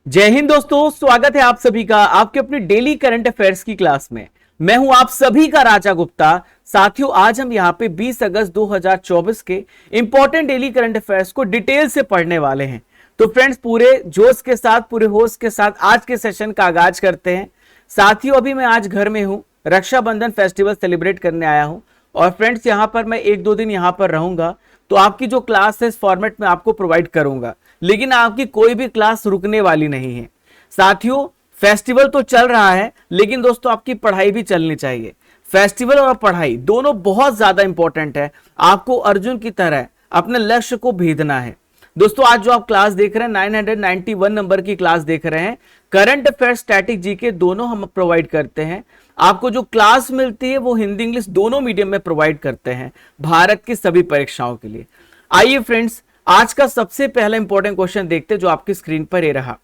जय हिंद दोस्तों, स्वागत है आप सभी का आपके अपनी डेली करंट अफेयर्स की क्लास में। मैं हूं आप सभी का राजा गुप्ता। साथियों, आज हम यहां पे 20 अगस्त 2024 के इंपॉर्टेंट डेली करंट अफेयर्स को डिटेल से पढ़ने वाले हैं। तो फ्रेंड्स, पूरे जोश के साथ, पूरे होश के साथ आज के सेशन का आगाज करते हैं। साथियों, अभी मैं आज घर में हूं, रक्षाबंधन फेस्टिवल सेलिब्रेट करने आया हूं और फ्रेंड्स यहां पर मैं 1-2 दिन यहां पर रहूंगा। तो आपकी जो क्लास है इस फॉर्मेट में आपको प्रोवाइड करूंगा, लेकिन आपकी कोई भी क्लास रुकने वाली नहीं है। साथियों, फेस्टिवल तो चल रहा है, लेकिन दोस्तों आपकी पढ़ाई भी चलनी चाहिए। फेस्टिवल और पढ़ाई दोनों बहुत ज्यादा इंपॉर्टेंट है। आपको अर्जुन की तरह अपने लक्ष्य को भेदना है। दोस्तों, आज जो आप क्लास देख रहे हैं 991 नंबर की क्लास देख रहे हैं। करंट अफेयर, स्टैटिक जीके दोनों हम प्रोवाइड करते हैं। आपको जो क्लास मिलती है वो हिंदी इंग्लिश दोनों मीडियम में प्रोवाइड करते हैं भारत की सभी परीक्षाओं के लिए। आइए फ्रेंड्स, आज का सबसे पहला इंपॉर्टेंट क्वेश्चन देखते हैं जो आपकी स्क्रीन पर ये रहा।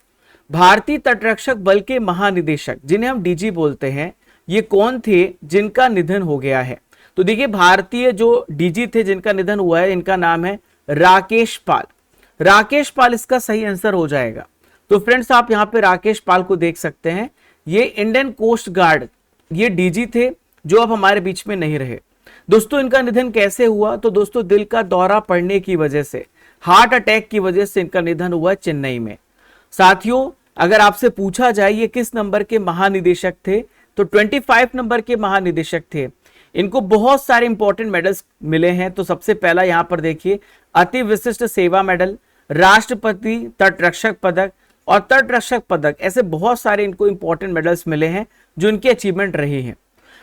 भारतीय तटरक्षक बल के महानिदेशक, जिन्हें हम डीजी बोलते हैं, ये कौन थे जिनका निधन हो गया है? तो देखिए, भारतीय जो डीजी थे जिनका निधन हुआ है, इनका नाम है राकेश पाल। राकेश पाल इसका सही आंसर हो जाएगा। तो फ्रेंड्स, आप यहां पे राकेश पाल को देख सकते हैं। ये इंडियन कोस्ट गार्ड ये डीजी थे जो अब हमारे बीच में नहीं रहे। दोस्तों, इनका निधन कैसे हुआ? तो दोस्तों, दिल का दौरा पड़ने की वजह से, हार्ट अटैक की वजह से इनका निधन हुआ चेन्नई में। साथियों, अगर आपसे पूछा जाए ये किस नंबर के महानिदेशक थे, तो 25 नंबर के महानिदेशक थे। इनको बहुत सारे इंपॉर्टेंट मेडल्स मिले हैं। तो सबसे पहला यहां पर देखिए, अति विशिष्ट सेवा मेडल, राष्ट्रपति तटरक्षक पदक और तटरक्षक पदक, ऐसे बहुत सारे इनको इंपॉर्टेंट मेडल्स मिले हैं जो इनकी अचीवमेंट रही है।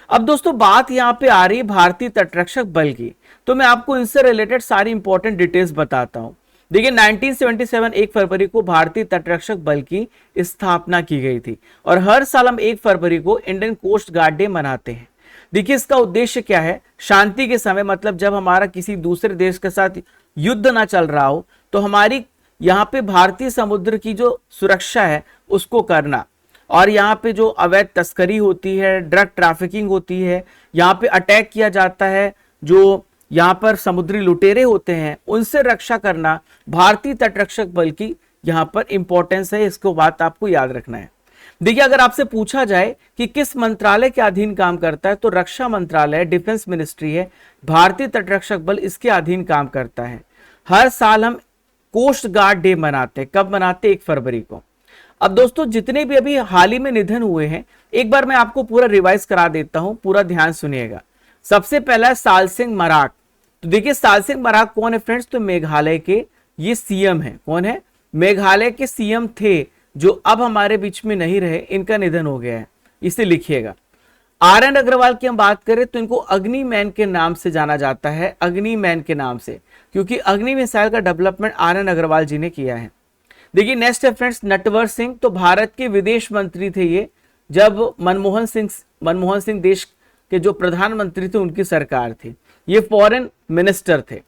अब दोस्तों, बात यहां पे आ रही है भारतीय तटरक्षक बल की, तो मैं आपको इनसे रिलेटेड सारी इंपॉर्टेंट डिटेल्स बताता हूं। देखिए, 1977 1 फरवरी को भारतीय तटरक्षक बल की स्थापना की गई थी और हर साल हम 1 फरवरी को इंडियन कोस्ट गार्ड डे मनाते हैं। देखिए, इसका उद्देश्य क्या है? शांति के समय, मतलब जब हमारा किसी दूसरे देश के साथ युद्ध ना चल रहा हो, तो हमारी यहाँ पे भारतीय समुद्र की जो सुरक्षा है उसको करना, और यहाँ पे जो अवैध तस्करी होती है, ड्रग ट्रैफिकिंग होती है, यहाँ पे अटैक किया जाता है, जो यहाँ पर समुद्री लुटेरे होते हैं, उनसे रक्षा करना भारतीय तटरक्षक बल की यहाँ पर इंपॉर्टेंस है। इसको बात आपको याद रखना है। देखिए, अगर आपसे पूछा जाए कि किस मंत्रालय के अधीन काम करता है, तो रक्षा मंत्रालय, डिफेंस मिनिस्ट्री है। भारतीय तटरक्षक बल इसके अधीन काम करता है। हर साल हम कोस्ट गार्ड डे मनाते हैं। कब मनाते हैं? 1 फरवरी को। अब दोस्तों, जितने भी अभी हाल ही में निधन हुए हैं, एक बार मैं आपको पूरा रिवाइज करा देता हूं, पूरा ध्यान सुनिएगा। सबसे पहला है साल सिंह मराक। तो देखिए, साल सिंह मराक कौन है फ्रेंड्स? तो मेघालय के ये सीएम है। कौन है? मेघालय के सीएम थे, जो अब हमारे बीच में नहीं रहे। इनका निधन हो गया है, इसे लिखिएगा। आर.एन. अग्रवाल की हम बात करें तो इनको अग्नि मैन के नाम से जाना जाता है, अग्नि मैन के नाम से, क्योंकि अग्नि मिसाइल का डेवलपमेंट आर.एन. अग्रवाल जी ने किया है। देखिए, नेक्स्ट है फ्रेंड्स नटवर सिंह। तो भारत के विदेश मंत्री थे ये, जब मनमोहन सिंह देश के जो प्रधानमंत्री थे उनकी सरकार थी। ये फॉरेन मिनिस्टर थे।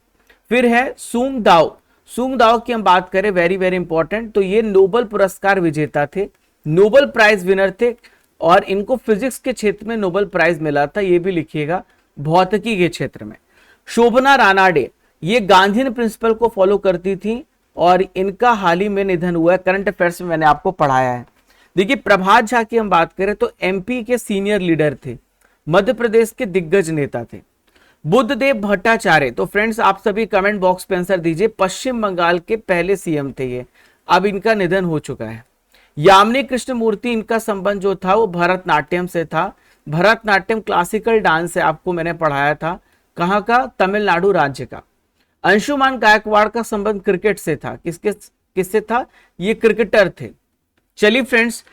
फिर है सुंग दाओ। सुंग दाओ की हम बात करें, वेरी वेरी इंपॉर्टेंट, तो ये नोबेल पुरस्कार विजेता थे, नोबेल प्राइज विनर थे, और इनको फिजिक्स के क्षेत्र में नोबेल प्राइज मिला था, ये भी लिखिएगा, भौतिकी के क्षेत्र में। शोभना रानाडे, ये गांधीयन प्रिंसिपल को फॉलो करती थी और इनका हाल ही में निधन हुआ है। करंट अफेयर्स में मैंने आपको पढ़ाया है। देखिए, प्रभात झा की हम बात करें तो एमपी के सीनियर लीडर थे, मध्य प्रदेश के दिग्गज नेता थे। बुद्धदेव भट्टाचार्य, तो फ्रेंड्स आप सभी कमेंट बॉक्स पे आंसर दीजिए, पश्चिम बंगाल के पहले सीएम थे ये, अब इनका निधन हो चुका है। यामिनी कृष्णमूर्ति, इनका संबंध जो था वो भरतनाट्यम से था। भरतनाट्यम क्लासिकल डांस है, आपको मैंने पढ़ाया था। कहाँ का? तमिलनाडु राज्य का। अंशुमान गायकवाड़ का संबंध क्रिकेट से था। किससे था? ये क्रिकेटर थे। चलिए फ्रेंड्स,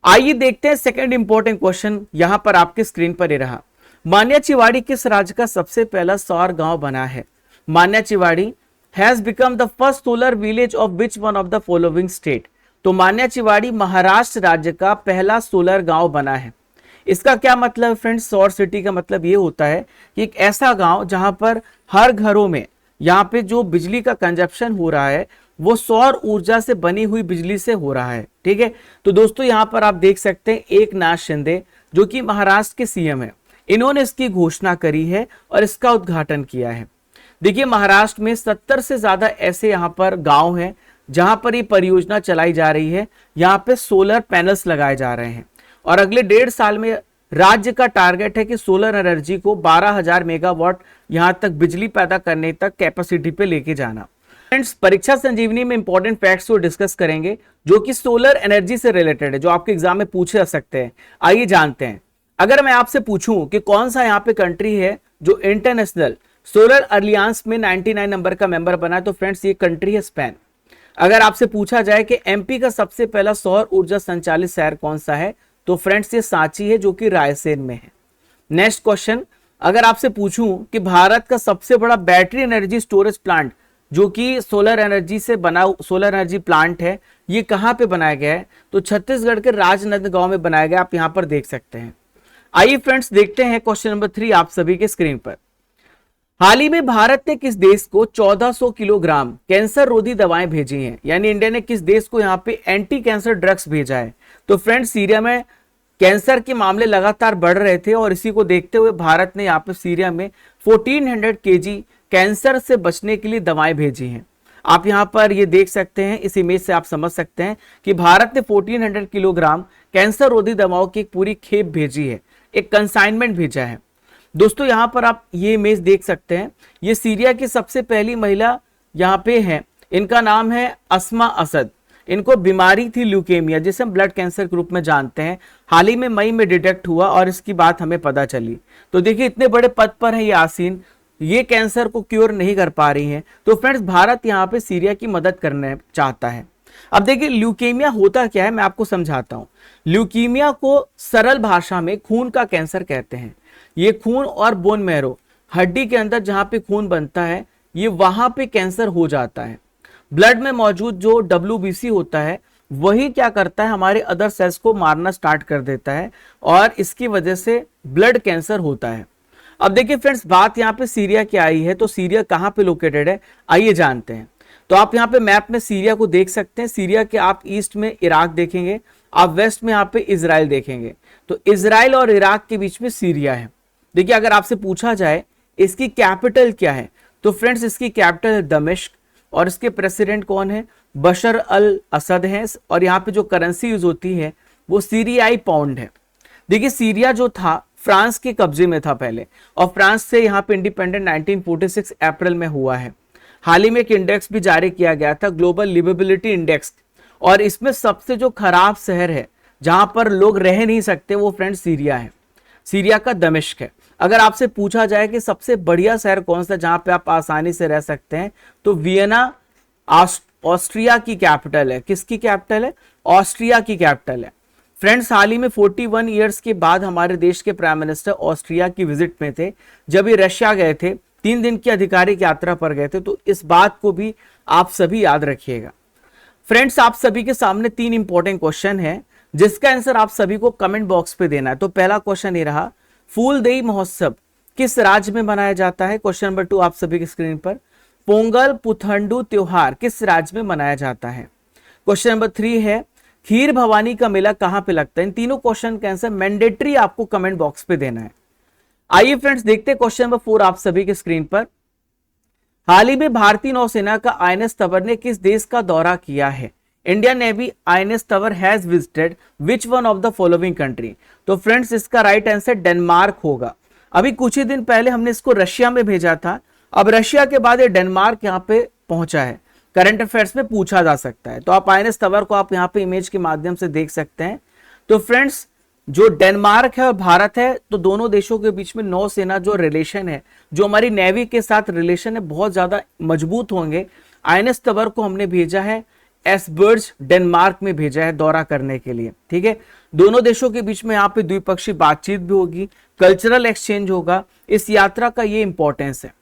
आइए देखते हैं सेकंड इंपॉर्टेंट क्वेश्चन, यहां पर आपकी स्क्रीन पर ये रहा। मान्याचिवाड़ी किस राज्य का सबसे पहला सौर गांव बना है? Manyachiwadi has become the first solar village of which one of the following state? तो मान्याचिवाड़ी महाराष्ट्र राज्य का पहला सोलर गांव बना है। इसका क्या मतलब फ्रेंड्स? सौर सिटी का मतलब ये होता है कि एक ऐसा गांव जहां पर हर घरों में यहाँ पे जो बिजली का कंजप्शन हो रहा है वो सौर ऊर्जा से बनी हुई बिजली से हो रहा है। ठीक है, तो दोस्तों यहाँ पर आप देख सकते हैं एकनाथ शिंदे, जो कि महाराष्ट्र के सीएम है, इन्होंने इसकी घोषणा करी है और इसका उद्घाटन किया है। देखिए, महाराष्ट्र में 70 से ज्यादा ऐसे यहाँ पर गांव हैं जहां पर ये परियोजना चलाई जा रही है, यहाँ पे सोलर पैनल्स लगाए जा रहे हैं और अगले 1.5 साल में राज्य का टारगेट है कि सोलर एनर्जी को 12,000 मेगावाट यहां तक बिजली पैदा करने तक कैपेसिटी पे लेके जाना। फ्रेंड्स, परीक्षा संजीवनी में इंपॉर्टेंट फैक्ट्स को डिस्कस करेंगे जो कि सोलर एनर्जी से रिलेटेड है, जो आपके एग्जाम में पूछे जा सकते हैं। आइए जानते हैं। अगर मैं आपसे पूछूं कि कौन सा यहाँ पे कंट्री है जो इंटरनेशनल सोलर अलियांस में 99 नंबर का मेंबर बना है, तो फ्रेंड्स ये कंट्री है स्पेन। अगर आपसे पूछा जाए कि एमपी का सबसे पहला सौर ऊर्जा संचालित शहर कौन सा है, तो फ्रेंड्स ये सांची है, जो कि रायसेन में है। नेक्स्ट क्वेश्चन, अगर आपसे पूछूं कि भारत का सबसे बड़ा बैटरी एनर्जी स्टोरेज प्लांट जो कि सोलर एनर्जी से बना सोलर एनर्जी प्लांट है, ये कहां पे बनाया गया है, तो छत्तीसगढ़ के राजनांदगांव में बनाया गया, आप यहां पर देख सकते हैं। आइए फ्रेंड्स देखते हैं क्वेश्चन नंबर 3 आप सभी के स्क्रीन पर। हाल ही में भारत ने किस देश को 1400 किलोग्राम कैंसर रोधी दवाएं भेजी हैं, यानी इंडिया ने किस देश को यहाँ पे एंटी कैंसर ड्रग्स भेजा है, तो फ्रेंड्स सीरिया में कैंसर के मामले लगातार बढ़ रहे थे और इसी को देखते हुए भारत ने यहाँ पे सीरिया में 1400 केजी कैंसर से बचने के लिए दवाएं भेजी हैं। आप यहाँ पर ये देख सकते हैं, इस इमेज से आप समझ सकते हैं कि भारत ने 1400 किलोग्राम कैंसर रोधी दवाओं की एक पूरी खेप भेजी है, एक कंसाइनमेंट भेजा है। दोस्तों यहाँ पर आप ये इमेज देख सकते हैं, ये सीरिया की सबसे पहली महिला यहाँ पे है, इनका नाम है अस्मा असद। इनको बीमारी थी ल्यूकेमिया, जिसे हम ब्लड कैंसर के रूप में जानते हैं। हाल ही में मई में डिटेक्ट हुआ और इसकी बात हमें पता चली। तो देखिए इतने बड़े पद पर है ये आसीन, ये कैंसर को क्योर नहीं कर पा रही हैं। तो फ्रेंड्स भारत यहाँ पे सीरिया की मदद करना चाहता है। अब देखिए ल्यूकेमिया होता क्या है, मैं आपको समझाता हूँ। ल्यूकीमिया को सरल भाषा में खून का कैंसर कहते हैं। ये खून और बोन मैरो, हड्डी के अंदर जहां पे खून बनता है, ये वहां पे कैंसर हो जाता है। ब्लड में मौजूद जो WBC होता है वही क्या करता है, हमारे अदर सेल्स को मारना स्टार्ट कर देता है और इसकी वजह से ब्लड कैंसर होता है। अब देखिए फ्रेंड्स बात यहाँ पे सीरिया की आई है, तो सीरिया कहाँ पे लोकेटेड है, आइए जानते हैं। तो आप यहाँ पे मैप में सीरिया को देख सकते हैं। सीरिया के आप ईस्ट में इराक देखेंगे, आप वेस्ट में यहाँ पे इजराइल देखेंगे। तो इजराइल और इराक के बीच में सीरिया है। देखिए अगर आपसे पूछा जाए इसकी कैपिटल क्या है, तो फ्रेंड्स इसकी कैपिटल है दमिश्क और इसके प्रेसिडेंट कौन है, बशर अल असद हैं। और यहाँ पे जो करेंसी यूज होती है वो सीरियाई पाउंड है। देखिए सीरिया जो था फ्रांस के कब्जे में था पहले, और फ्रांस से यहाँ पे इंडिपेंडेंट 1946 अप्रैल में हुआ है। हाल ही में एक इंडेक्स भी जारी किया गया था, ग्लोबल लिवेबिलिटी इंडेक्स, और इसमें सबसे जो खराब शहर है जहां पर लोग रह नहीं सकते वो फ्रेंड्स सीरिया है, सीरिया का दमिश्क है। अगर आपसे पूछा जाए कि सबसे बढ़िया शहर कौन सा जहां पे आप आसानी से रह सकते हैं, तो वियना ऑस्ट्रिया की कैपिटल है। किसकी कैपिटल है, ऑस्ट्रिया की कैपिटल है। फ्रेंड्स हाल ही में 41 ईयर्स के बाद हमारे देश के प्राइम मिनिस्टर ऑस्ट्रिया की विजिट में थे, जब ये रशिया गए थे, 3 दिन की आधिकारिक यात्रा पर गए थे। तो इस बात को भी आप सभी याद रखिएगा। फ्रेंड्स आप सभी के सामने 3 इंपॉर्टेंट क्वेश्चन है जिसका आंसर आप सभी को कमेंट बॉक्स पे देना है। तो पहला क्वेश्चन ये रहा, फूलदेई महोत्सव किस राज्य में मनाया जाता है। क्वेश्चन नंबर 2 आप सभी की स्क्रीन पर, पोंगल पुथंडू त्योहार किस राज्य में मनाया जाता है। क्वेश्चन नंबर 3 है, खीर भवानी का मेला कहां पे लगता है। इन तीनों क्वेश्चन का आंसर मैंडेटरी आपको कमेंट बॉक्स पे देना है। आइए फ्रेंड्स देखते हैं क्वेश्चन नंबर 4 आप सभी की स्क्रीन पर, हाल ही में भारतीय नौसेना का INS तंवर ने किस देश का दौरा किया है। Indian navy INS Tanwar has visited which one of the following country. तो फ्रेंड्स इसका राइट आंसर डेनमार्क होगा। अभी कुछ ही दिन पहले हमने इसको रशिया में भेजा था, अब रशिया के बाद ये डेनमार्क यहाँ पे पहुंचा है। करंट अफेयर्स में पूछा जा सकता है। तो आप INS तंवर को आप यहाँ पे इमेज के माध्यम से देख सकते हैं। तो फ्रेंड्स जो डेनमार्क है और भारत है, तो दोनों देशों के बीच में नौसेना जो रिलेशन है, जो हमारी नेवी के साथ रिलेशन है, बहुत ज्यादा मजबूत होंगे। INS तंवर को हमने भेजा है एसबर्ज डेनमार्क में भेजा है दौरा करने के लिए। ठीक है, दोनों देशों के बीच में यहाँ पे द्विपक्षीय बातचीत भी होगी, कल्चरल एक्सचेंज होगा। इस यात्रा का ये इंपॉर्टेंस है।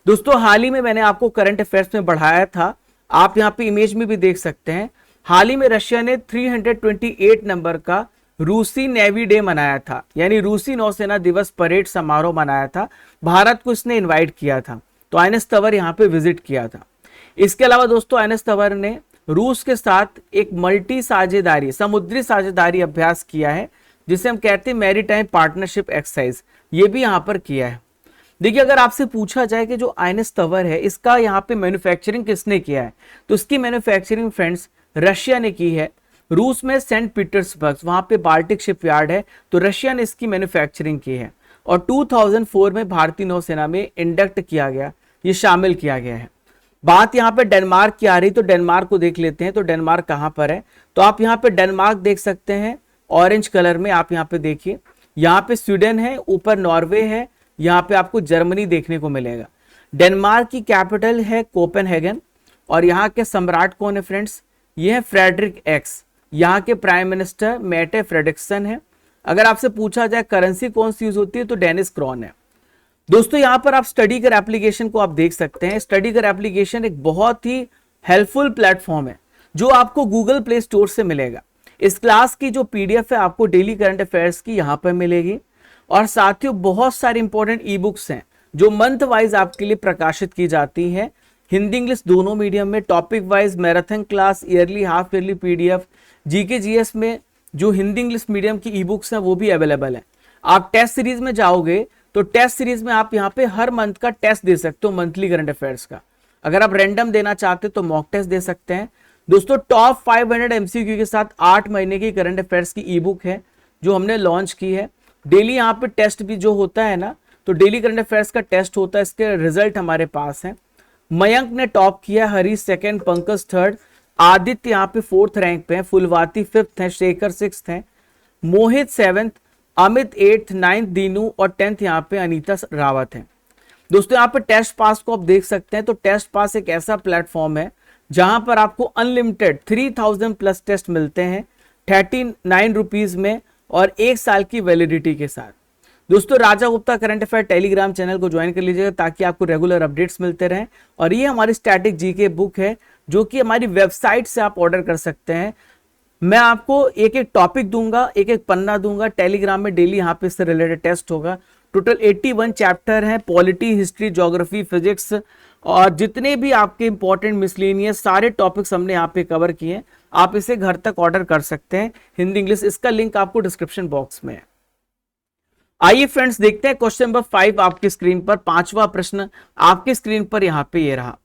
दोस्तों हाल ही में मैंने आपको करंट अफेयर्स में बढ़ाया था, आप यहाँ पे इमेज में भी देख सकते हैं। हाल ही में रशिया ने 328 नंबर का रूसी नेवी डे मनाया था, यानी रूसी नौसेना दिवस परेड समारोह मनाया था। भारत को इसने इनवाइट किया था, तो INS तंवर यहाँ पे विजिट किया था। इसके अलावा दोस्तों INS तंवर ने रूस के साथ एक मल्टी साझेदारी, समुद्री साझेदारी अभ्यास किया है, जिसे हम कहते हैं मैरीटाइम पार्टनरशिप एक्सरसाइज, ये भी यहाँ पर किया है। देखिए अगर आपसे पूछा जाए कि जो आईएनएस तंवर है इसका यहाँ पे मैन्युफैक्चरिंग किसने किया है, तो इसकी मैन्युफैक्चरिंग फ्रेंड्स रशिया ने की है। रूस में सेंट पीटर्सबर्ग, वहां पे बाल्टिक शिपयार्ड है, तो रशिया ने इसकी मैन्युफैक्चरिंग की है। और 2004 में भारतीय नौसेना में इंडक्ट किया गया, ये शामिल किया गया है। बात यहाँ पे डेनमार्क की आ रही, तो डेनमार्क को देख लेते हैं। तो डेनमार्क कहाँ पर है, तो आप यहाँ पे डेनमार्क देख सकते हैं ऑरेंज कलर में, आप यहाँ पे देखिए। यहाँ पे स्वीडन है, ऊपर नॉर्वे है, यहाँ पे आपको जर्मनी देखने को मिलेगा। डेनमार्क की कैपिटल है कोपेनहेगन। और यहाँ के सम्राट कौन है फ्रेंड्स, ये है फ्रेडरिक एक्स। यहाँ के प्राइम मिनिस्टर मेटे फ्रेडरिक्सन है। अगर आपसे पूछा जाए करेंसी कौन सी यूज होती है, तो डेनिस क्रॉन है। दोस्तों यहाँ पर आप स्टडी कर एप्लीकेशन को आप देख सकते हैं। स्टडी कर एप्लीकेशन एक बहुत ही हेल्पफुल प्लेटफॉर्म है जो आपको गूगल प्ले स्टोर से मिलेगा। इस क्लास की जो पीडीएफ है आपको डेली करंट अफेयर्स की यहाँ पर मिलेगी। और साथियों बहुत सारे इंपॉर्टेंट ई बुक्स हैं जो मंथ वाइज आपके लिए प्रकाशित की जाती हैं, हिंदी इंग्लिश दोनों मीडियम में। Topic wise marathon class, yearly, half yearly PDF, GK GS में जो हिंदी इंग्लिश मीडियम की ई बुक्स हैं वो भी अवेलेबल है। आप टेस्ट सीरीज में जाओगे तो टेस्ट सीरीज में आप यहाँ पे हर मंथ का टेस्ट दे सकते हो, मंथली करंट अफेयर्स का। अगर आप रैंडम देना चाहते हो तो मॉक टेस्ट दे सकते हैं। दोस्तों टॉप 500 एमसीक्यू के साथ 8 महीने की करंट अफेयर्स की ई बुक है जो हमने लॉन्च की है। डेली यहाँ पे टेस्ट भी जो होता है ना, तो डेली करंट अफेयर्स का टेस्ट होता है, इसके रिजल्ट हमारे पास हैं। मयंक ने टॉप किया, हरीश सेकंड, पंकज थर्ड, आदित्य यहाँ पे 4th रैंक पे है, फुलवाती 5th है, शेखर 6th है, मोहित 7th, Amit 8th, 9th Dinu और 10th यहाँ पे अनीता रावत है। दोस्तों यहाँ पे टेस्ट पास को आप देख सकते हैं। तो टेस्ट पास एक ऐसा प्लेटफॉर्म है जहां पर आपको अनलिमिटेड 3000 प्लस टेस्ट मिलते हैं 39 रुपीज में और 1 साल की वैलिडिटी के साथ। दोस्तों Raja Gupta current affair Telegram channel को ज्वाइन कर लीजिएगा ताकि आपको रेगुलर अपडेट्स मिलते रहें। और ये हमारी स्टैटिक जीके बुक है जो कि हमारी वेबसाइट से आप ऑर्डर कर सकते हैं। मैं आपको एक एक टॉपिक दूंगा, एक एक पन्ना दूंगा, टेलीग्राम में डेली यहाँ पे इससे रिलेटेड टेस्ट होगा। टोटल 81 चैप्टर हैं, पॉलिटी, हिस्ट्री, ज्योग्राफी, फिजिक्स और जितने भी आपके इंपॉर्टेंट मिसलेनियस सारे टॉपिक्स हमने यहाँ पे कवर किए। आप इसे घर तक ऑर्डर कर सकते हैं हिंदी इंग्लिश, इसका लिंक आपको डिस्क्रिप्शन बॉक्स में है। आइए फ्रेंड्स देखते हैं क्वेश्चन नंबर 5 आपकी स्क्रीन पर। 5वां प्रश्न आपकी स्क्रीन पर यहाँ पे ये रहा।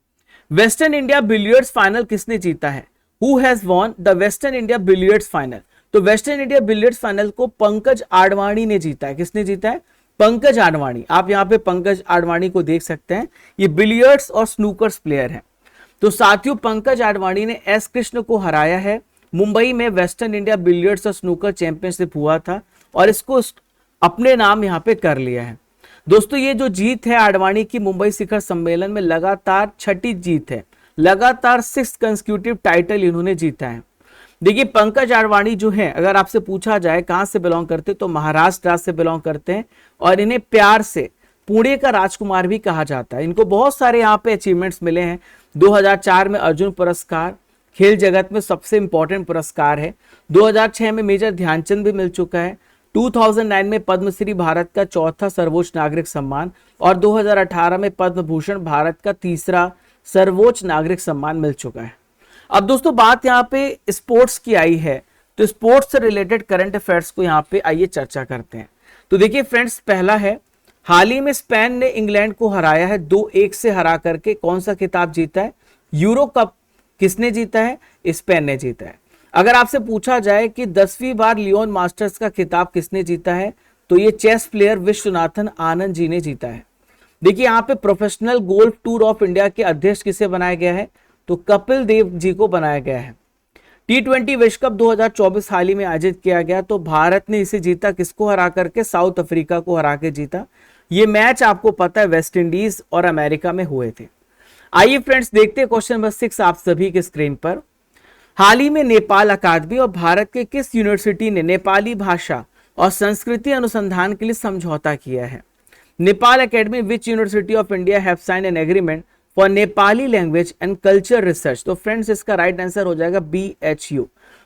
वेस्टर्न इंडिया बिलियर्ड्स फाइनल किसने जीता है? Who has won the western India billiards final? तो वेस्टर्न इंडिया बिलियर्ड्स फाइनल को पंकज आडवाणी ने जीता है। किसने जीता है? पंकज आडवाणी। आप यहाँ पे पंकज आडवाणी को देख सकते हैं, ये बिलियर्ड्स और स्नूकर्स प्लेयर हैं। तो साथियों पंकज आडवाणी ने एस कृष्ण को हराया है। मुंबई में वेस्टर्न इंडिया बिलियर्ड्स और स्नूकर चैंपियनशिप हुआ था और इसको अपने नाम यहाँ पे कर लिया है। दोस्तों ये जो जीत है आडवाणी की मुंबई शिखर सम्मेलन में लगातार 6ठी जीत है, लगातार 6th कंसेक्यूटिव टाइटल इन्होंने जीता है। देखिए पंकज आडवाणी जो है, अगर आपसे पूछा जाए कहां से बिलोंग करते तो महाराष्ट्र राज्य से बिलोंग करते हैं और इन्हें प्यार से पुणे का राजकुमार भी कहा जाता है। इनको बहुत सारे यहाँ पे अचीवमेंट्स मिले हैं। 2004 में अर्जुन पुरस्कार खेल जगत में सबसे इंपॉर्टेंट पुरस्कार है। 2006 में मेजर ध्यानचंद भी मिल चुका है। 2009 में पद्मश्री भारत का 4था सर्वोच्च नागरिक सम्मान और 2018 में पद्म भूषण भारत का 3रा सर्वोच्च नागरिक सम्मान मिल चुका है। अब दोस्तों बात यहाँ पे स्पोर्ट्स की आई है, तो स्पोर्ट्स से रिलेटेड करंट अफेयर्स को यहाँ पे आइए चर्चा करते हैं। तो देखिए फ्रेंड्स पहला है, हाल ही में स्पेन ने इंग्लैंड को हराया है 2-1 से हरा करके कौन सा खिताब जीता है? यूरो कप किसने जीता है? स्पेन ने जीता है। अगर आपसे पूछा जाए कि 10वीं बार लियोन मास्टर्स का खिताब किसने जीता है, तो ये चेस प्लेयर विश्वनाथन आनंद जी ने जीता है। देखिए यहाँ पे professional golf tour of India के अध्यक्ष किसे बनाया गया है? तो कपिल देव जी को बनाया गया है। T20 विश्व कप 2024 हाल ही में आयोजित किया गया, तो भारत ने इसे जीता किसको हरा करके? साउथ अफ्रीका को हरा के जीता। ये मैच आपको पता है वेस्ट इंडीज और अमेरिका में हुए थे। आइए फ्रेंड्स देखते हैं क्वेश्चन नंबर 6 आप सभी के स्क्रीन पर। हाल ही में नेपाल अकादमी और भारत के किस यूनिवर्सिटी ने नेपाली भाषा और संस्कृति अनुसंधान के लिए समझौता किया है? Nepal academy which university of India have signed an agreement for Nepali language and culture research? तो फ्रेंड्स इसका राइट आंसर हो जाएगा BHU,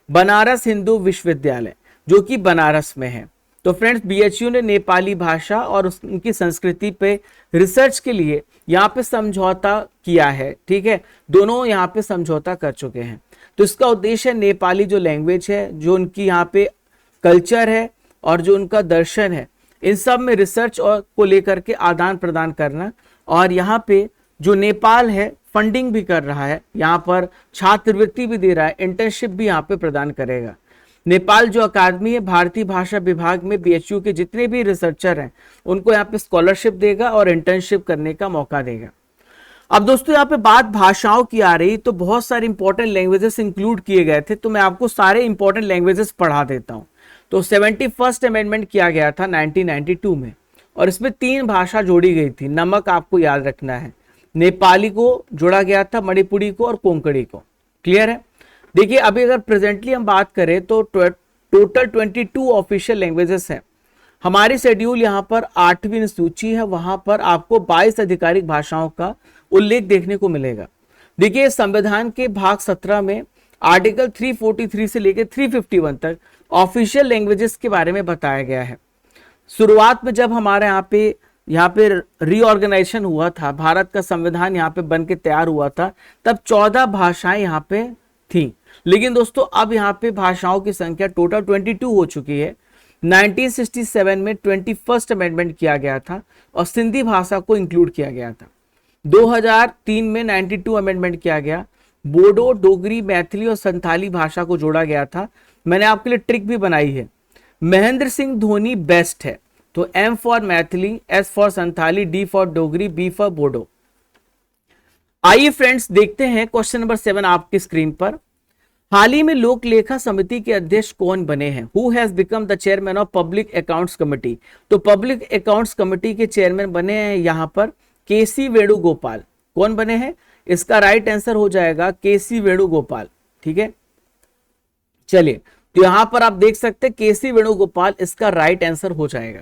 बनारस हिंदू विश्वविद्यालय, जो कि बनारस में है। तो फ्रेंड्स BHU ने नेपाली भाषा और उनकी संस्कृति पे रिसर्च के लिए यहाँ पे समझौता किया है। ठीक है, दोनों यहाँ पे समझौता कर चुके हैं। तो इसका उद्देश्य नेपाली जो लैंग्वेज है, जो उनकी यहाँ पे कल्चर है और जो उनका दर्शन है, इन सब में रिसर्च और को लेकर के आदान प्रदान करना। और यहाँ पे जो नेपाल है फंडिंग भी कर रहा है, यहाँ पर छात्रवृत्ति भी दे रहा है, इंटर्नशिप भी यहाँ पे प्रदान करेगा। नेपाल जो अकादमी है भारतीय भाषा विभाग में बीएचयू के जितने भी रिसर्चर हैं उनको यहाँ पे स्कॉलरशिप देगा और इंटर्नशिप करने का मौका देगा। अब दोस्तों यहाँ पे बात भाषाओं की आ रही तो बहुत सारे इंपॉर्टेंट लैंग्वेजेस इंक्लूड किए गए थे, तो मैं आपको सारे इंपॉर्टेंट लैंग्वेजेस पढ़ा देता हूँ। तो 71st अमेंडमेंट किया गया था 1992 में, और इसमें 3 भाषा जोड़ी गई थी। नमक आपको याद रखना है, नेपाली को जोड़ा गया था, मणिपुरी को और कोंकणी को। क्लियर है। देखिए अभी अगर प्रेजेंटली हम बात करें तो टोटल 22 ऑफिशियल लैंग्वेजेस हैं। हमारी शेड्यूल यहाँ पर 8वीं सूची है, वहां पर आपको 22 आधिकारिक भाषाओं का उल्लेख देखने को मिलेगा। देखिए संविधान के भाग 17 में आर्टिकल 343 से लेकर 351 तक ऑफिशियल लैंग्वेजेस के बारे में बताया गया है। शुरुआत में जब हमारे यहाँ पे रीऑर्गेनाइजेशन हुआ था, भारत का संविधान यहाँ पे बन के तैयार हुआ था, तब 14 भाषाएं यहाँ पे थी। लेकिन दोस्तों अब यहाँ पे भाषाओं की संख्या टोटल 22 हो चुकी है। 1967 में 21st अमेंडमेंट किया गया था और सिंधी भाषा को इंक्लूड किया गया था। 2003 में 92 अमेंडमेंट किया गया, बोडो, डोगरी, मैथिली और संथाली भाषा को जोड़ा गया था। मैंने आपके लिए ट्रिक भी बनाई है। महेंद्र सिंह धोनी बेस्ट है, तो M for Maithili, S for Santhali, D for Dogri, B for Bodo. आइए फ्रेंड्स देखते हैं क्वेश्चन नंबर 7 आपकी स्क्रीन पर। हाल ही में लोक लेखा समिति के अध्यक्ष कौन बने हैं? Who has become the chairman of public accounts committee? तो पब्लिक अकाउंट्स कमिटी के चेयरमैन बने हैं यहाँ पर केसी वेणुगोपाल। कौन बने हैं? इसका राइट आंसर हो जाएगा केसी वेणुगोपाल। ठीक है, चलिए तो यहां पर आप देख सकते हैं केसी वेणुगोपाल इसका राइट आंसर हो जाएगा।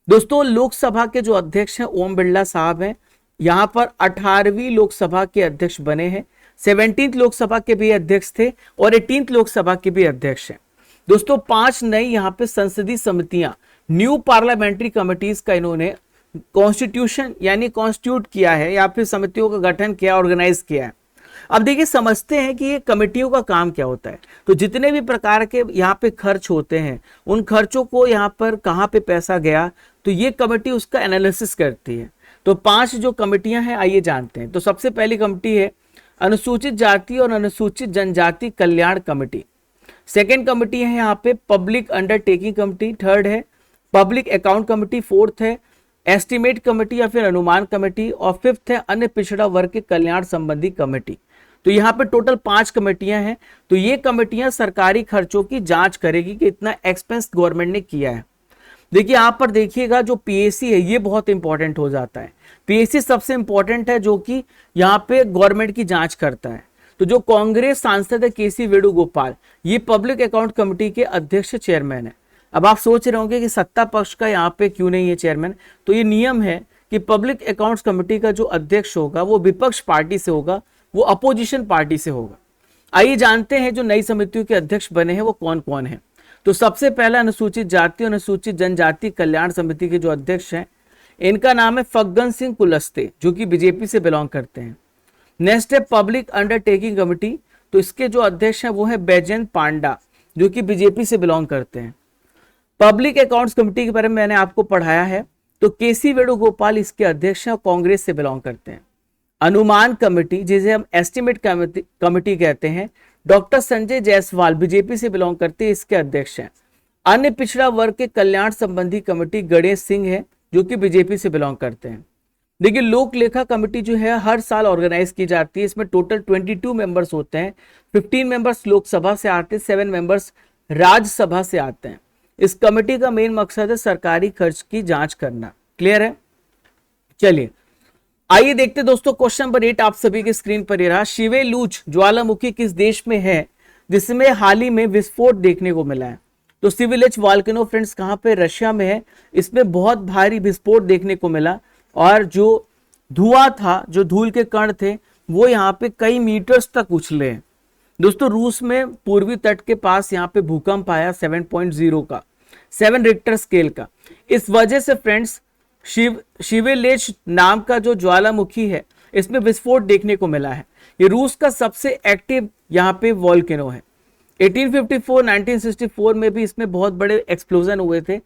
दोस्तों लोकसभा के जो अध्यक्ष हैं ओम बिरला साहब हैं, यहां पर 18वीं लोकसभा के अध्यक्ष बने हैं। 17th लोकसभा के भी अध्यक्ष थे और 18th लोकसभा के भी अध्यक्ष हैं। दोस्तों 5 नई यहाँ पे संसदीय समितियां, न्यू पार्लियामेंट्री कमिटीज का इन्होंने कॉन्स्टिट्यूशन यानी कॉन्स्टिट्यूट किया है या फिर समितियों का गठन किया, ऑर्गेनाइज किया है। अब देखिए समझते हैं कि ये कमेटियों का काम क्या होता है। तो जितने भी प्रकार के यहाँ पे खर्च होते हैं, उन खर्चों को यहाँ पर कहाँ पे पैसा गया, तो ये कमेटी उसका एनालिसिस करती है। तो 5 जो कमेटियां हैं आइए जानते हैं। तो सबसे पहली कमेटी है अनुसूचित जाति और अनुसूचित जनजाति कल्याण कमेटी। सेकेंड कमेटी है यहाँ पे पब्लिक अंडरटेकिंग कमेटी। थर्ड है पब्लिक अकाउंट कमेटी। फोर्थ है एस्टिमेट कमेटी या फिर अनुमान कमेटी। और फिफ्थ है अन्य पिछड़ा वर्ग के कल्याण संबंधी कमेटी। तो यहाँ पे टोटल 5 कमेटियां हैं। तो ये कमेटियां सरकारी खर्चों की जांच करेगी कि इतना एक्सपेंस गवर्नमेंट ने किया है। देखिए यहाँ पर देखिएगा जो पीएसी है ये बहुत इंपॉर्टेंट हो जाता है। पीएसी सबसे इंपॉर्टेंट है जो कि यहाँ पे गवर्नमेंट की जांच करता है। तो जो कांग्रेस सांसद है केसी वेणुगोपाल, ये पब्लिक अकाउंट कमेटी के अध्यक्ष चेयरमैन है। अब आप सोच रहे होंगे कि सत्ता पक्ष का यहाँ पे क्यों नहीं है चेयरमैन। तो ये नियम है कि पब्लिक अकाउंट्स कमेटी का जो अध्यक्ष होगा वो विपक्ष पार्टी से होगा, वो अपोजिशन पार्टी से होगा। आइए जानते हैं जो नई समितियों के अध्यक्ष बने हैं वो कौन कौन है। तो सबसे पहला अनुसूचित जाति और अनुसूचित जनजाति कल्याण समिति के जो अध्यक्ष हैं इनका नाम है फग्गन सिंह कुलस्ते, जो कि बीजेपी से बिलोंग करते हैं। नेक्स्ट है पब्लिक अंडरटेकिंग कमेटी। तो इसके जो अध्यक्ष हैं वो है बैजयंत पांडा, जो कि बीजेपी से बिलोंग करते हैं। पब्लिक अकाउंट्स कमेटी के बारे में मैंने आपको पढ़ाया है। तो केसी वेणुगोपाल इसके अध्यक्ष हैं और कांग्रेस से बिलोंग करते हैं। अनुमान कमेटी जिसे हम एस्टिमेट कमेटी कहते हैं, डॉक्टर संजय जायसवाल बीजेपी से बिलोंग करते हैं, इसके अध्यक्ष हैं। अन्य पिछड़ा वर्ग के कल्याण संबंधी कमेटी गणेश सिंह है, जो कि बीजेपी से बिलोंग करते हैं। देखिए लोक लेखा कमेटी जो है हर साल ऑर्गेनाइज की जाती है। इसमें टोटल 22 मेंबर्स होते हैं। 15 मेंबर्स लोकसभा से आते हैं, 7 मेंबर्स राज्यसभा से आते हैं। इस कमेटी का मेन मकसद है सरकारी खर्च की जांच करना। क्लियर है, चलिए आइए देखते दोस्तों क्वेश्चन नंबर 8 आप सभी के स्क्रीन पर ये रहा। शिवेलुच ज्वालामुखी किस देश में है जिसमें हाल ही में विस्फोट देखने को मिला है? तो सिविलेज वॉल्केनो फ्रेंड्स कहां पे? रशिया में है। इसमें बहुत भारी विस्फोट देखने को मिला और जो धुआं था, जो धूल के कण थे, वो यहाँ पे कई मीटर्स तक उछले हैं। दोस्तों रूस में पूर्वी तट के पास यहाँ पे भूकंप आया 7.0 का, 7 रिक्टर स्केल का। इस वजह से फ्रेंड्स शिवेलेच नाम का जो ज्वालामुखी है इसमें विस्फोट देखने को मिला है। ये रूस का सबसे एक्टिव यहाँ पे वॉल्केनो है। 1854, 1964 में भी इसमें बहुत बड़े एक्सप्लोजन हुए थे।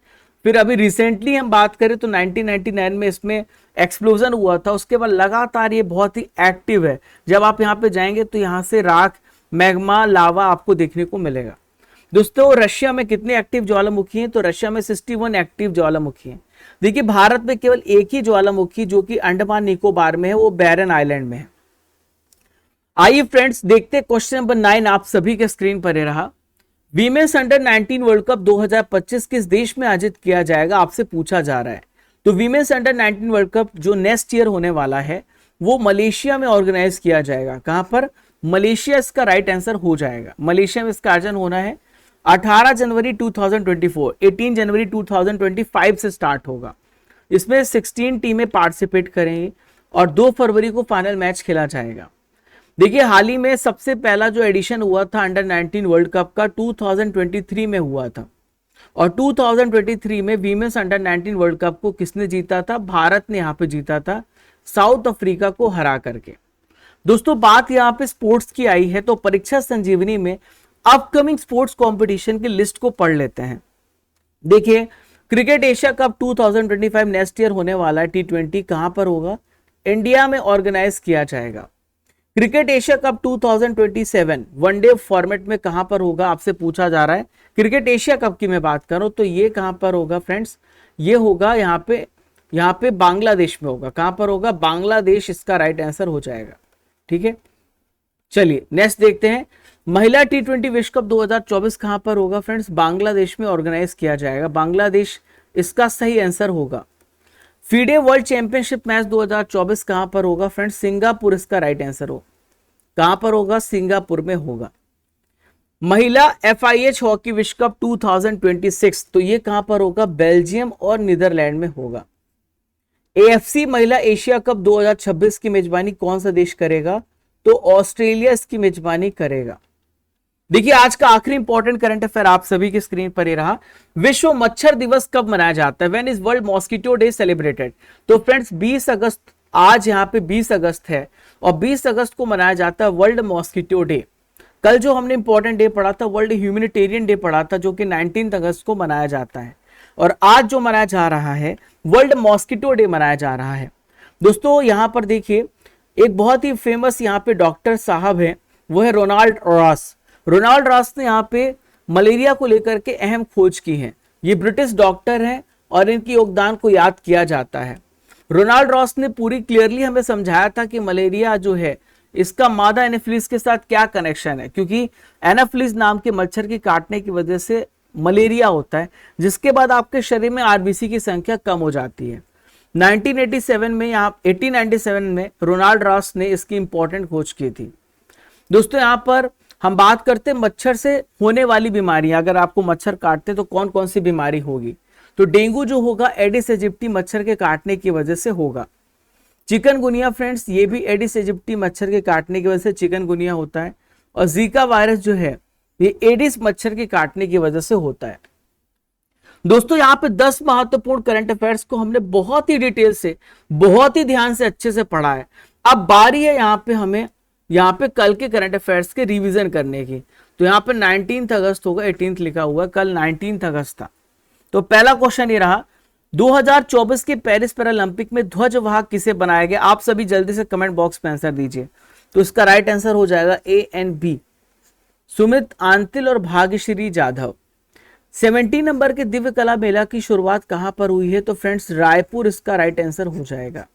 फिर अभी रिसेंटली हम बात करें तो 1999 में इसमें एक्सप्लोजन हुआ था। उसके बाद लगातार ये बहुत ही एक्टिव है। जब आप यहाँ पे जाएंगे तो यहाँ से राख, मैग्मा, लावा आपको देखने को मिलेगा। दोस्तों रशिया में कितने एक्टिव ज्वालामुखी हैं? तो रशिया में 61 एक्टिव ज्वालामुखी हैं। देखिए भारत में केवल एक ही ज्वालामुखी जो कि अंडमान निकोबार में है, वो बैरन आइलैंड में है। आइए फ्रेंड्स देखते हैं क्वेश्चन नंबर 9 आप सभी के स्क्रीन पर रहा। वीमेंस अंडर 19 वर्ल्ड कप 2025 किस देश में आयोजित किया जाएगा, आपसे पूछा जा रहा है। तो वीमेंस अंडर 19 वर्ल्ड कप जो नेक्स्ट ईयर होने वाला है वो मलेशिया में ऑर्गेनाइज किया जाएगा। कहां पर? मलेशिया इसका राइट आंसर हो जाएगा। मलेशिया में इसका आयोजन होना है 18 जनवरी 2024, 18 जनवरी 2025 से स्टार्ट होगा। इसमें 16 टीमें पार्टिसिपेट करेंगी और 2 फरवरी को फाइनल मैच खेला जाएगा। देखिए हाल ही में सबसे पहला जो एडिशन हुआ था अंडर 19 वर्ल्ड कप का 2023 में हुआ था, और 2023 में वीमेंस अंडर 19 वर्ल्ड कप को किसने जीता था? भारत ने यहाँ पे जीता था, साउथ अफ्रीका को हरा करके। दोस्तों बात यहाँ पे स्पोर्ट्स की आई है तो परीक्षा संजीवनी में अपकमिंग स्पोर्ट्स कंपटीशन की लिस्ट को पढ़ लेते हैं। देखिए cricket Asia cup 2025 next year होने वाला है। T20 कहां पर होगा? इंडिया में ऑर्गेनाइज किया जाएगा। Cricket Asia cup 2027 one day format में कहां पर होगा, आपसे पूछा जा रहा है। क्रिकेट एशिया कप की मैं बात करूं तो ये कहां पर होगा फ्रेंड्स? ये होगा यहाँ पे बांग्लादेश में होगा। कहां पर होगा? बांग्लादेश इसका राइट आंसर हो जाएगा। ठीक है, चलिए नेक्स्ट देखते हैं। महिला T20 विश्व कप 2024 कहां पर होगा फ्रेंड्स? बांग्लादेश में ऑर्गेनाइज किया जाएगा। बांग्लादेश इसका सही आंसर होगा। फीडे वर्ल्ड चैंपियनशिप मैच 2024 कहां पर होगा फ्रेंड्स? सिंगापुर इसका राइट आंसर हो। कहां पर होगा? सिंगापुर में होगा। महिला FIH हॉकी विश्व कप 2026 तो ये कहां पर होगा? बेल्जियम और नीदरलैंड में होगा। AFC महिला एशिया कप 2026 की मेजबानी कौन सा देश करेगा? तो ऑस्ट्रेलिया इसकी मेजबानी करेगा। देखिए आज का आखिरी इंपॉर्टेंट करंट अफेयर आप सभी की स्क्रीन पर ही रहा। विश्व मच्छर दिवस कब मनाया जाता है? When is world mosquito day celebrated? तो फ्रेंड्स 20 अगस्त, आज यहाँ पे 20 अगस्त है और 20 अगस्त को मनाया जाता है वर्ल्ड मॉस्किटो डे। कल जो हमने इंपॉर्टेंट डे पढ़ा था वर्ल्ड ह्यूमैनिटेरियन डे पढ़ा था जो कि 19 अगस्त को मनाया जाता है, और आज जो मनाया जा रहा है वर्ल्ड मॉस्किटो डे मनाया जा रहा है। दोस्तों यहाँ पर देखिए एक बहुत ही फेमस यहाँ पे डॉक्टर साहब है, वो है रोनाल्ड रॉस। रोनाल्ड रॉस ने यहाँ पे मलेरिया को लेकर के अहम खोज की है। ये ब्रिटिश डॉक्टर हैं और इनकी योगदान को याद किया जाता है। रोनाल्ड रॉस ने पूरी क्लियरली हमें समझाया था कि मलेरिया जो है इसका मादा एनाफिलिस के साथ क्या कनेक्शन है, क्योंकि एनाफिलिस नाम के मच्छर की काटने की वजह से मलेरिया होता है, जिसके बाद आपके शरीर में RBC की संख्या कम हो जाती है। 1897 में रोनाल्ड रॉस ने इसकी इंपॉर्टेंट खोज की थी। दोस्तों यहाँ पर हम बात करते हैं मच्छर से होने वाली बीमारी। अगर आपको मच्छर काटते हैं तो कौन कौन सी बीमारी होगी? तो डेंगू जो होगा एडिस एजिप्टी मच्छर के काटने की वजह से होगा। चिकनगुनिया फ्रेंड्स ये भी एडिस एजिप्टी मच्छर के काटने की वजह से चिकनगुनिया होता है, और जीका वायरस जो है ये एडिस मच्छर के काटने की वजह से होता है। दोस्तों यहाँ पे 10 महत्वपूर्ण करंट अफेयर्स को हमने बहुत ही डिटेल से, बहुत ही ध्यान से, अच्छे से पढ़ा है। अब बारी है यहाँ पे कल के करंट अफेयर्स के रिवीजन करने की। तो यहाँ पे 19 अगस्त होगा, 18 लिखा हुआ है, कल 19 अगस्त था। तो पहला क्वेश्चन ये रहा, 2024 के पेरिस पैरालंपिक में ध्वजवाहक किसे बनाया गया? आप सभी जल्दी से कमेंट बॉक्स में आंसर दीजिए। तो इसका राइट आंसर हो जाएगा A and B, Sumit Antil और भाग्यश्री जाधव। 17 नंबर के दिव्य कला मेला की शुरुआत कहां पर हुई है? तो फ्रेंड्स रायपुर इसका राइट आंसर हो जाएगा।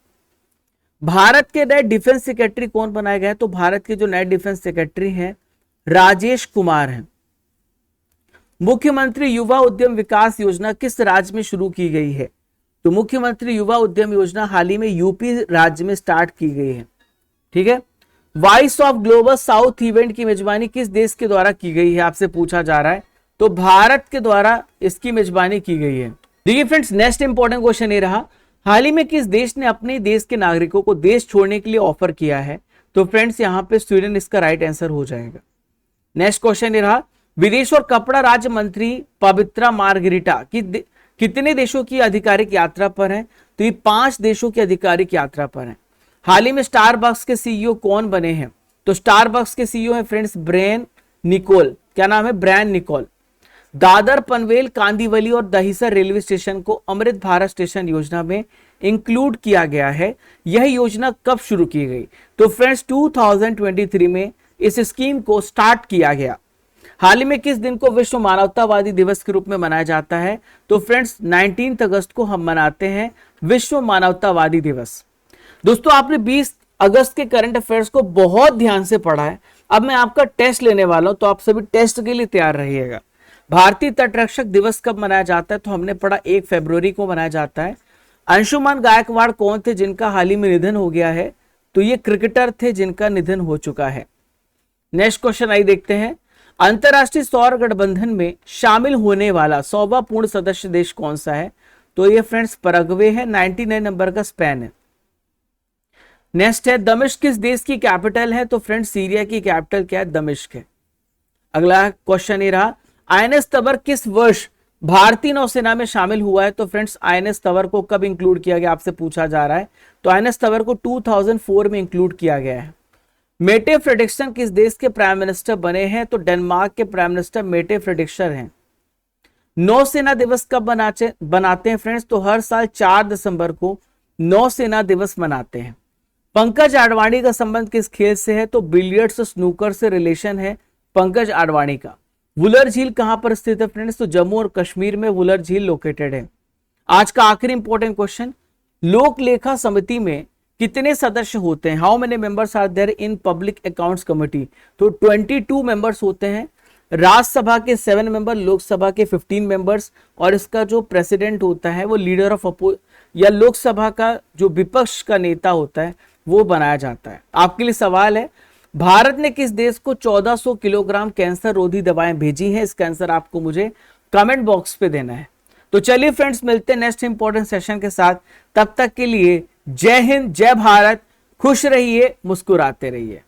भारत के नए डिफेंस सेक्रेटरी कौन बनाए गए? तो भारत के जो नए डिफेंस सेक्रेटरी हैं राजेश कुमार हैं। मुख्यमंत्री युवा उद्यम विकास योजना किस राज्य में शुरू की गई है? तो मुख्यमंत्री युवा उद्यम योजना हाल ही में यूपी राज्य में स्टार्ट की गई है। ठीक है, voice of global south event की मेजबानी किस देश के द्वारा की गई है? आपसे पूछा जा रहा है। तो भारत के द्वारा इसकी मेजबानी की गई है। देखिए फ्रेंड्स नेक्स्ट इंपॉर्टेंट क्वेश्चन ये रहा, हाल ही में किस देश ने अपने देश के नागरिकों को देश छोड़ने के लिए ऑफर किया है? तो फ्रेंड्स यहाँ पे स्वीडन इसका राइट आंसर हो जाएगा। नेक्स्ट क्वेश्चन ये रहा, विदेश और कपड़ा राज्य मंत्री पवित्रा मार्गरिटा कितने देशों की आधिकारिक यात्रा पर है? तो ये 5 देशों की आधिकारिक यात्रा पर है। हाल ही में स्टारबक्स के CEO कौन बने हैं? तो स्टारबक्स के CEO है फ्रेंड्स ब्रायन निकोल। क्या नाम है? Brian Nicole. दादर, पनवेल, कांदीवली और दहिसर रेलवे स्टेशन को अमृत भारत स्टेशन योजना में इंक्लूड किया गया है। यह योजना कब शुरू की गई? तो फ्रेंड्स 2023 में इस स्कीम को स्टार्ट किया गया। हाल ही में किस दिन को विश्व मानवतावादी दिवस के रूप में मनाया जाता है? तो फ्रेंड्स 19 अगस्त को हम मनाते हैं विश्व मानवतावादी दिवस। दोस्तों आपने 20 अगस्त के करंट अफेयर्स को बहुत ध्यान से पढ़ा है। अब मैं आपका टेस्ट लेने वाला हूं, तो आप सभी टेस्ट के लिए तैयार रहिएगा। भारतीय तटरक्षक दिवस कब मनाया जाता है? तो हमने पढ़ा 1 फरवरी को मनाया जाता है। अंशुमान गायकवाड़ कौन थे जिनका हाल ही में निधन हो गया है? तो ये क्रिकेटर थे जिनका निधन हो चुका है। नेक्स्ट क्वेश्चन आई देखते हैं। अंतरराष्ट्रीय सौर गठबंधन में शामिल होने वाला 100वां पूर्ण सदस्य देश कौन सा है? तो ये फ्रेंड्स पैराग्वे है। 99 नंबर का स्पेन है। नेक्स्ट है, दमिश्क किस देश की कैपिटल है? तो फ्रेंड्स सीरिया की कैपिटल क्या है? दमिश्क है। अगला क्वेश्चन ये रहा, आईएनएस तबर किस वर्ष भारतीय नौसेना में शामिल हुआ है? तो फ्रेंड्स आईएनएस तबर को कब इंक्लूड किया गया आपसे पूछा जा रहा है। तो आईएनएस तबर को 2004 में इंक्लूड किया गया है। मेटे फ्रेडरिक्सन किस देश के प्राइम मिनिस्टर बने हैं? तो डेनमार्क के प्राइम मिनिस्टर मेटे फ्रेडरिक्सन हैं। नौसेना दिवस कब बनाते हैं फ्रेंड्स? तो हर साल 4 दिसंबर को नौसेना दिवस मनाते हैं। पंकज आडवाणी का संबंध किस खेल से है? तो बिलियर्ड्स और स्नूकर से रिलेशन है पंकज आडवाणी का। वुलर झील कहां पर स्थित है फ्रेंड्स? तो जम्मू और कश्मीर में वुलर झील लोकेटेड है। आज का आखिरी इंपॉर्टेंट क्वेश्चन, लोक लेखा समिति में कितने सदस्य होते हैं? How many members are there in public accounts committee? तो 22 मेंबर्स होते हैं। राज्यसभा के 7 मेंबर, लोकसभा के 15 मेंबर्स, और इसका जो प्रेसिडेंट होता है वो लीडर ऑफ या लोकसभा का जो विपक्ष का नेता होता है वो बनाया जाता है। आपके लिए सवाल है, भारत ने किस देश को 1400 किलोग्राम कैंसर रोधी दवाएं भेजी हैं? इसका आंसर आपको मुझे कमेंट बॉक्स पे देना है। तो चलिए फ्रेंड्स, मिलते हैं नेक्स्ट इंपॉर्टेंट सेशन के साथ। तब तक के लिए जय हिंद, जय भारत, खुश रहिए, मुस्कुराते रहिए।